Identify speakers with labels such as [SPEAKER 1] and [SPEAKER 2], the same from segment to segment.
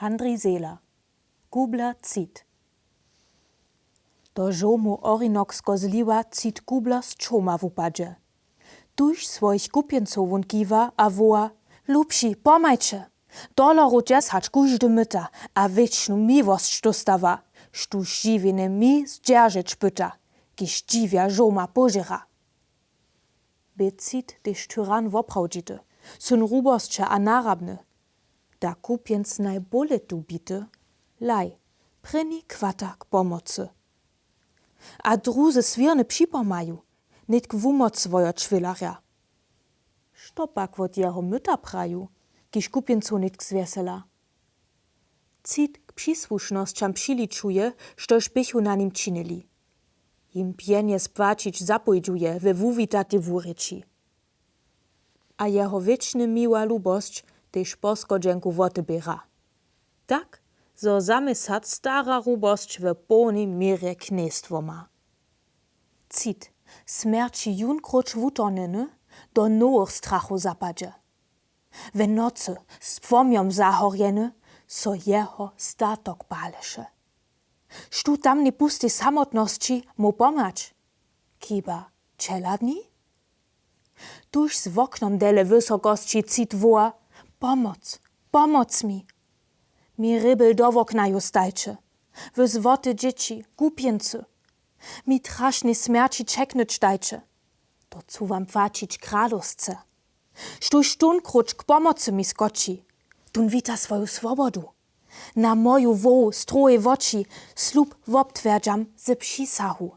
[SPEAKER 1] Handri Seela. Gubla cit. Do żomu orinoksko zliwa cit gubla z czoma w upadzie. Tuż swoich kupienców on kiwa, a woła: Lubsi, pomajcie! Dolaru jazz hacz każdy myta, a wieczną miłość dostawa, sztu żywiny mi zdzierżyć pyta, kiż dziwia żoma pożera. Becit dyż tyran woprawdzity, syn rubostcze a narabny. Da kupiec najbole tu bity, laj, pryni kwata k pomocy. A druzy swirny przypomaju, nitk wumoc swojo czwilaria. Sztopak wot jeho myta praju, kiż kupieńcu nitk zwesela. Cit k przysłusznościam prziliczuje, štož bychu na nim činili. Jim pienie spłacić zapojdźuje we wuwitaty wuryci. A jeho wieczny miła lubość też poskodzenku wotybiera. Tak, zo zamysat stara lubość w pełnej mierze knestwo ma. Cit, smierci junkroć wutoniny, do nowych strachu zapadzie. W nocy z płomiom zahorjeny, so jeho statok paleše. Štu tam nie pusti samotności mu pomać? Kiba czeladni? Tuż z oknom dele wysokości cit woła: Pomoc, pomoc mi! Mi rybel do okna justajcie, wy zwoty dzieci, głupieńcy. Mi trasznie śmierci czeknąć dajcie, to cu wam płacić kralosce. Štuž tunkruć k pomocy mi skoči, tun wita swoją swobodu. Na moju woł stroje w oczy, slub wobtwierdzam ze przysahu.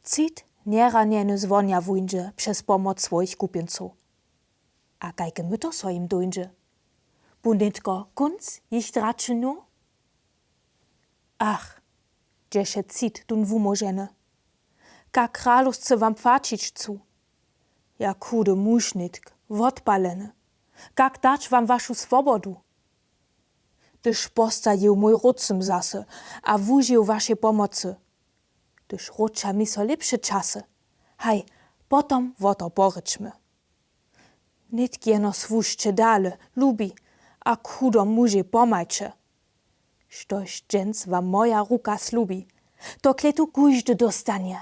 [SPEAKER 1] Cit nieranieny zwonia wujdzie przez pomoc swoich kupieńców. A kajke my to so im dojdzie? Bunditko kunc ich draczynu? Ach, dziesze cit tun wumożene. Ka kralosce wam płacić cu. Ja kude mużnitk, wodpalene. Kak dać wam waszą swobodu? Tyż postajił mój rucem zase, a wużył wasze pomocy. Tyż rucza mi so lepsze czasy. Haj, potom woto poryczmy. Nitk jeno swuszcze dale, lubi, a kudo muže pomajče. Štož dżens wam moja ruka slubi, to kletu każdy dostanie.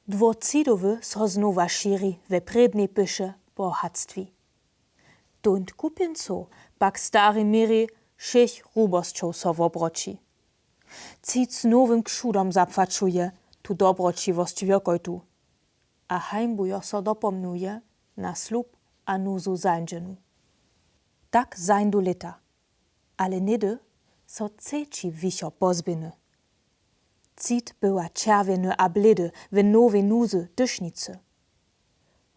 [SPEAKER 1] Dwocidowy so znowa širi we prednej pysze bohatstwi. Tunt kupieńcu pak stary miri 6 rubosčov so wobroči. Cit z nowym krzudom zapłaczuje tu dobročivost wielkojtu, a heimbujo so dopomnuje na slub a nuzu zańdżenu. Tak zańdu lita, ale nedy so ceci wicho pozbyny. Cit była czerwieny a bledy w nowej nuzy dysznicy.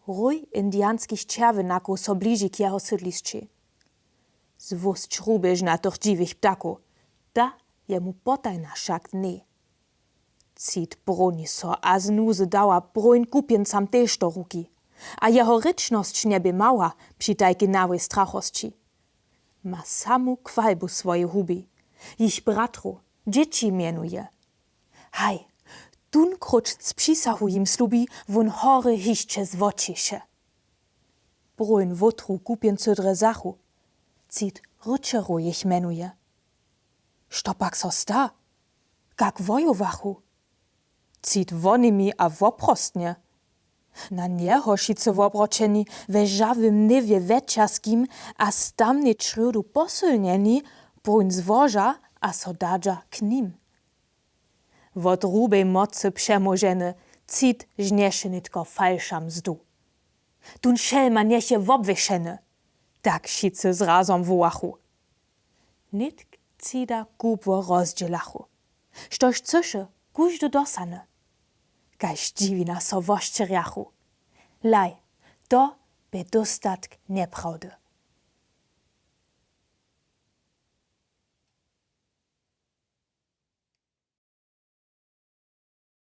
[SPEAKER 1] Rój indianskich czerwynaków so bliži k jeho sydlisci. Zwóst rubež na tych dziwych ptaków, da jemu potajna však nie. Cit broni so a z nuzy dała broń kupiencam też do ruki, a jeho ryczność nie by mała przy tajki nałej strachosci. Ma samu kwalbu swoje hubi, ich bratru, dzieci mienuje. Haj, tun krucz z przysahu im slubi, won hory hiszcze zwoczysze. Broń wotru kupiency drezachu, cit ryczeru ich menuje. Štopak so sta? Kak wojowachu? Cit wonimi a woprostnie. Na niehošice wobročeni we żawym niewie weczerskim a stamnie črjudu posylnieni broń zwoża a sodadża k nim. Wot rubej mocy przemożeny cit żnieszy nitko falsza mzdu. Tun szelma niesie wobwyszeny, tak šicy zrazom wołachu. Nitk cida gubwo rozdzielachu, štož cyszy każdy dosane. Kaž dziwina so woščerjachu. Laj, to by dostatk neprawdy.